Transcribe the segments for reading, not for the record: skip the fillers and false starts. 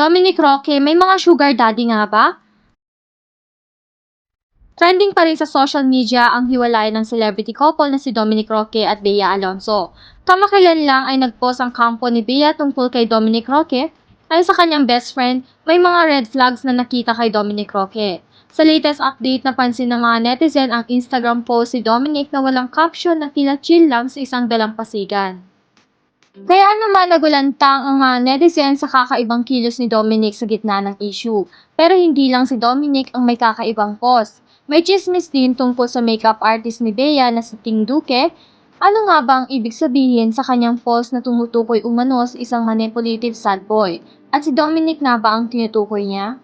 Dominic Roque, may mga sugar daddy nga ba? Trending pa rin sa social media ang hiwalayan ng celebrity couple na si Dominic Roque at Bea Alonzo. Kamakailan lang ay nagpost ang kampo ni Bea tungkol kay Dominic Roque. Ayon sa kanyang best friend, may mga red flags na nakita kay Dominic Roque. Sa latest update, napansin ng mga netizen ang Instagram post si Dominic na walang caption na tila chill lang sa isang dalampasigan. Kaya naman nagulantang ang mga netizen sa kakaibang kilos ni Dominic sa gitna ng issue. Pero hindi lang si Dominic ang may kakaibang post. May chismis din tungkol sa makeup artist ni Bea na si Ting Duque. Ano nga ba ang ibig sabihin sa kanyang post na tumutukoy umano sa isang manipulative sad boy? At si Dominic na ba ang tinutukoy niya?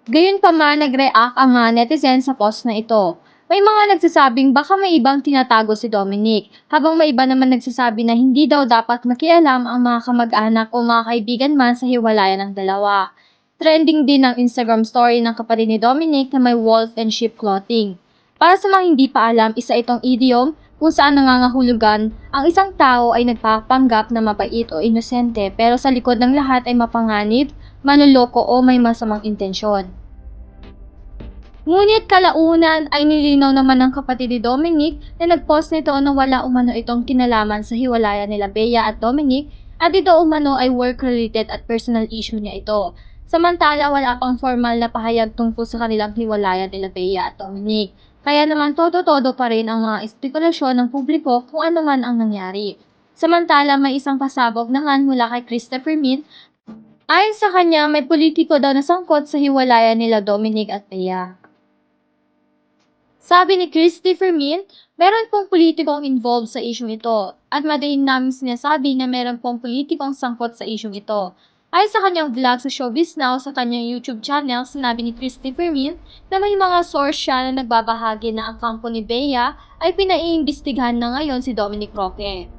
Gayunpaman, nag-react ang mga netizen sa post na ito. May mga nagsasabing baka may ibang tinatago si Dominic, habang may iba naman nagsasabi na hindi daw dapat makialam ang mga kamag-anak o mga kaibigan man sa hiwalayan ng dalawa. Trending din ang Instagram story ng kapatid ni Dominic na may wolf and sheep clothing. Para sa mga hindi pa alam, isa itong idiom kung saan nangangahulugan ang isang tao ay nagpapanggap na mabait o inosente pero sa likod ng lahat ay mapanganib, manloloko o may masamang intensyon. Ngunit kalaunan ay nilinaw naman ng kapatid ni Dominic na nagpost nito na wala umano itong kinalaman sa hiwalayan nila Bea at Dominic at ito umano ay work-related at personal issue niya ito. Samantala, wala pang formal na pahayag tungkol sa kanilang hiwalayan nila Bea at Dominic. Kaya naman todo-todo pa rin ang mga espekulasyon ng publiko kung ano man ang nangyari. Samantala, may isang pasabog naman mula kay Christopher Min. Ayon sa kanya, may politiko daw na sangkot sa hiwalayan nila Dominic at Bea. Sabi ni Christopher Min, meron pong politikong involved sa isyong ito at madahin namin sinasabi na meron pong politikong sangkot sa isyong ito. Ayon sa kanyang vlog sa Showbiz Now sa kanyang YouTube channel, sinabi ni Christopher Min na may mga source siya na nagbabahagi na ang kampo ni Bea ay pinaiimbestigahan na ngayon si Dominic Roque.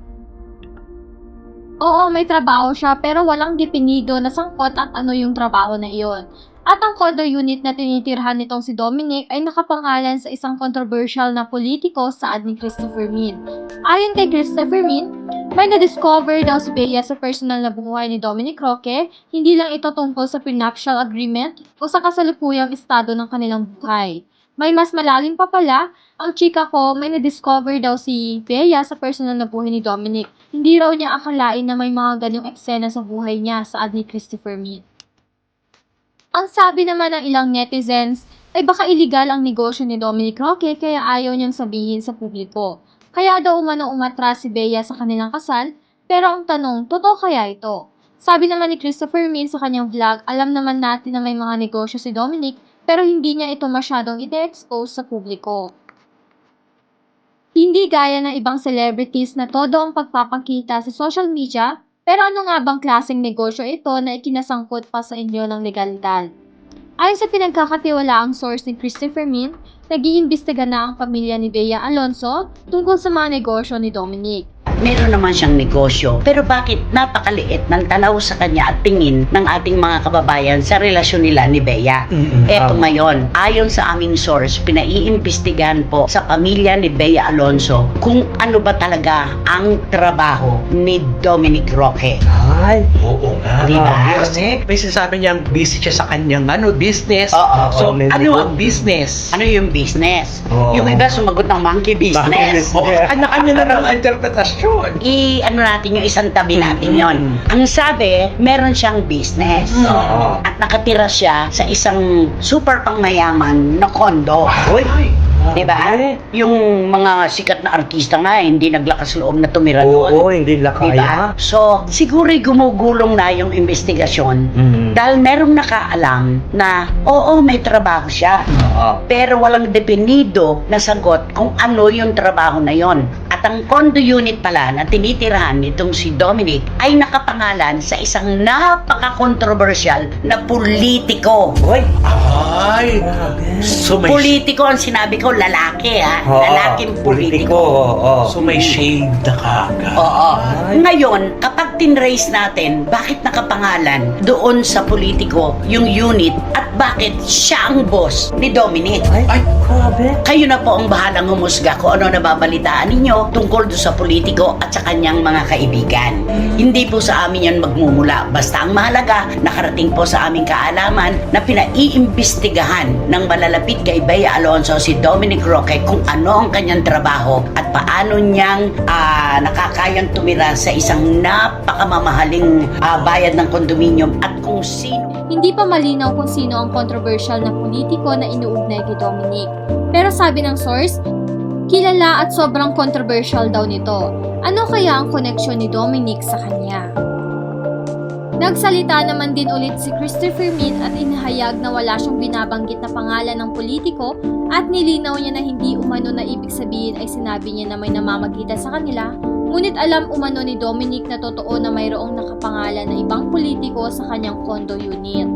Oo, may trabaho siya pero walang depinido na sangkot at ano yung trabaho na iyon. At ang condo unit na tinitirhan nitong si Dominic ay nakapangalan sa isang controversial na politiko saad ni Christopher Min. Ayon kay Christopher Min, may na-discover daw si Bea sa personal na buhay ni Dominic Roque, hindi lang ito tungkol sa prenuptial agreement o sa kasalukuyang estado ng kanilang buhay. May mas malalim pa pala, ang chika ko may na-discover daw si Bea sa personal na buhay ni Dominic. Hindi raw niya akalain na may mga ganyong eksena sa buhay niya saad ni Christopher Min. Ang sabi naman ng ilang netizens ay baka iligal ang negosyo ni Dominic Roque kaya ayaw niyang sabihin sa publiko. Kaya daw umano umatras si Bea sa kanilang kasal, pero ang tanong, totoo kaya ito? Sabi naman ni Christopher Min sa kanyang vlog, alam naman natin na may mga negosyo si Dominic pero hindi niya ito masyadong ide-expose sa publiko. Hindi gaya ng ibang celebrities na todo ang pagpapakita sa social media, pero ano nga bang klaseng negosyo ito na ikinasangkot pa sa inyo ng legalidad? Ayon sa pinagkakatiwalaang source ni Christopher Min, nag-iimbestiga na ang pamilya ni Bea Alonzo tungkol sa mga negosyo ni Dominic. Meron naman siyang negosyo, pero bakit napakaliit ng tanaw sa kanya at tingin ng ating mga kababayan sa relasyon nila ni Bea? Eto ngayon, ayon sa aming source, pinaiimbestigahan po sa pamilya ni Bea Alonzo kung ano ba talaga ang trabaho ni Dominic Roque. Ay, oo nga. Diba? Kasi may sinasabi niyang busy siya sa kanyang business. Oo. So, may ano likod. ang business? Ano yung business? Oo. Yung iba sumagot ng monkey business. Oo, kanya-kanya na ng interpretasyon. Ano natin yung isang tabi natin yon. Ang sabi, meron siyang business. Oo. At nakatira siya sa isang super pangmayaman na kondo. Uy! Diba? Yung mga sikat na artista nga, hindi naglakas loob na tumira doon. Oo, hindi nila Diba? kaya. So, siguro'y gumugulong na yung investigasyon dahil merong nakaalam na oo, may trabaho siya. Oo. Pero walang definido na sagot kung ano yung trabaho na yon. At ang condo unit pala na tinitirahan nitong si Dominic ay nakapangalan sa isang napaka-controversial na politiko. Uy! Ay! So may, Politiko ang sinabi ko, lalaki ha. Lalaking politiko. Oo. so may shade na kagad. Oo. Ngayon, kapag tinrace natin, bakit nakapangalan doon sa politiko yung unit at bakit siya ang boss ni Dominic. Ay, grabe. Kayo na po ang bahalang humusga kung ano nababalitaan ninyo tungkol do sa politiko at sa kanyang mga kaibigan. Hindi po sa amin yan magmumula. Basta ang mahalaga, nakarating po sa aming kaalaman na pinaiimbestigahan ng malalapit kay Bea Alonzo si Dominic Roque kung ano ang kanyang trabaho at paano niyang nakakayang tumira sa isang napakamamahaling bayad ng kondominium at kung sino. Hindi pa malinaw kung sino ang controversial na politiko na inuugnay kay Dominic. Pero sabi ng source, kilala at sobrang controversial daw nito. Ano kaya ang koneksyon ni Dominic sa kanya? Nagsalita naman din ulit si Christopher Min at inihayag na wala siyang binabanggit na pangalan ng politiko at nilinaw niya na hindi umano na ibig sabihin ay sinabi niya na may namamagitan sa kanila, ngunit alam umano ni Dominic na totoo na mayroong nakapangalan na ibang politiko sa kanyang condo unit.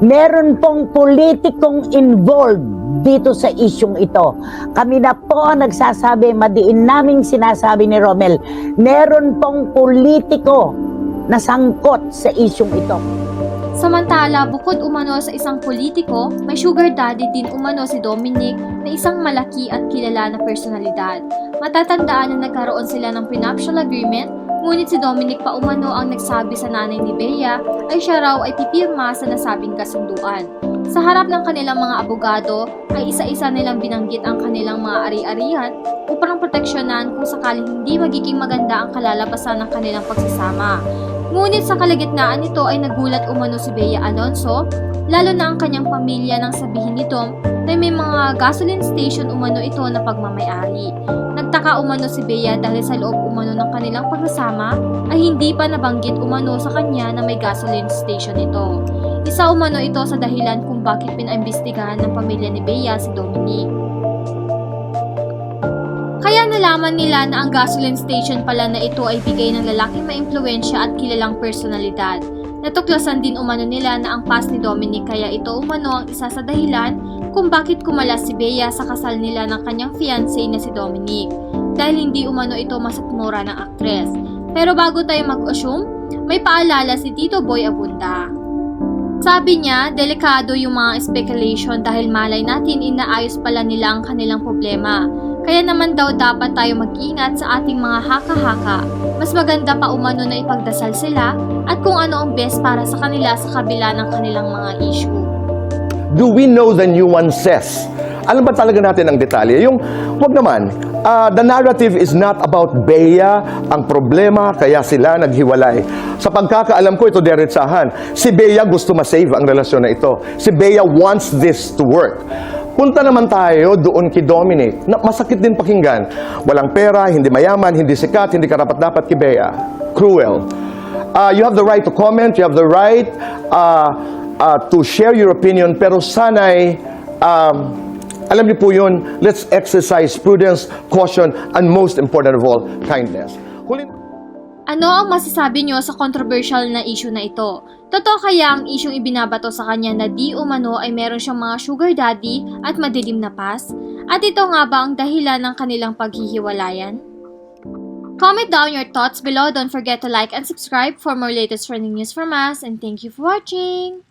Meron pong politikong involved dito sa isyong ito. Kami na po ang nagsasabi, madiin naming sinasabi ni Romel, meron pong politiko na sangkot sa isyong ito. Samantala, bukod umano sa isang politiko, may sugar daddy din umano si Dominic na isang malaki at kilala na personalidad. Matatandaan na nagkaroon sila ng prenuptial agreement, ngunit si Dominic pa umano ang nagsabi sa nanay ni Bea ay siya raw ay pipirma sa nasabing kasunduan. Sa harap ng kanilang mga abogado ay isa-isa nilang binanggit ang kanilang mga ari-arian upang proteksyonan kung sakaling hindi magiging maganda ang kalalabasan ng kanilang pagsasama. Ngunit sa kalagitnaan nito ay nagulat umano si Bea Alonzo, lalo na ang kanyang pamilya nang sabihin nito na may mga gasoline station umano ito na pagmamayari. Nagtaka umano si Bea dahil sa loob umano ng kanilang pagsasama ay hindi pa nabanggit umano sa kanya na may gasoline station ito. Isa umano ito sa dahilan kung bakit pinaimbestigahan ng pamilya ni Bea si Dominic. Kaya nalaman nila na ang gasoline station pala na ito ay bigay ng lalaking maimpluwensya at kilalang personalidad. Natuklasan din umano nila na ang past ni Dominic kaya ito umano ang isa sa dahilan kung bakit kumalas si Bea sa kasal nila ng kanyang fiancé na si Dominic. Dahil hindi umano ito masikmura ng aktres. Pero bago tayo mag-assume, may paalala si Tito Boy Abunda. Sabi niya, delikado yung mga speculation dahil malay natin inaayos pala nila ang kanilang problema. Kaya naman daw dapat tayo mag-ingat sa ating mga haka-haka. Mas maganda pa umano na ipagdasal sila at kung ano ang best para sa kanila sa kabila ng kanilang mga issue. Do we know the nuances? Alam ba talaga natin ang detalye? Yung, wag naman, the narrative is not about Bea, ang problema, kaya sila naghiwalay. Sa pagkakaalam ko, ito diretsahan. Si Bea gusto ma-save ang relasyon na ito. Si Bea wants this to work. Punta naman tayo doon kay Dominic, na masakit din pakinggan. Walang pera, hindi mayaman, hindi sikat, hindi karapat-dapat kay Bea. Cruel. You have the right to comment, you have the right to share your opinion, pero sana'y, alam niyo po yun, let's exercise prudence, caution, and most important of all, kindness. Ano ang masasabi nyo sa controversial na issue na ito? Totoo kaya ang isyong ibinabato sa kanya na di umano ay meron siyang mga sugar daddy at madilim na past? At ito nga ba ang dahilan ng kanilang paghihiwalayan? Comment down your thoughts below. Don't forget to like and subscribe for more latest trending news from us, and thank you for watching!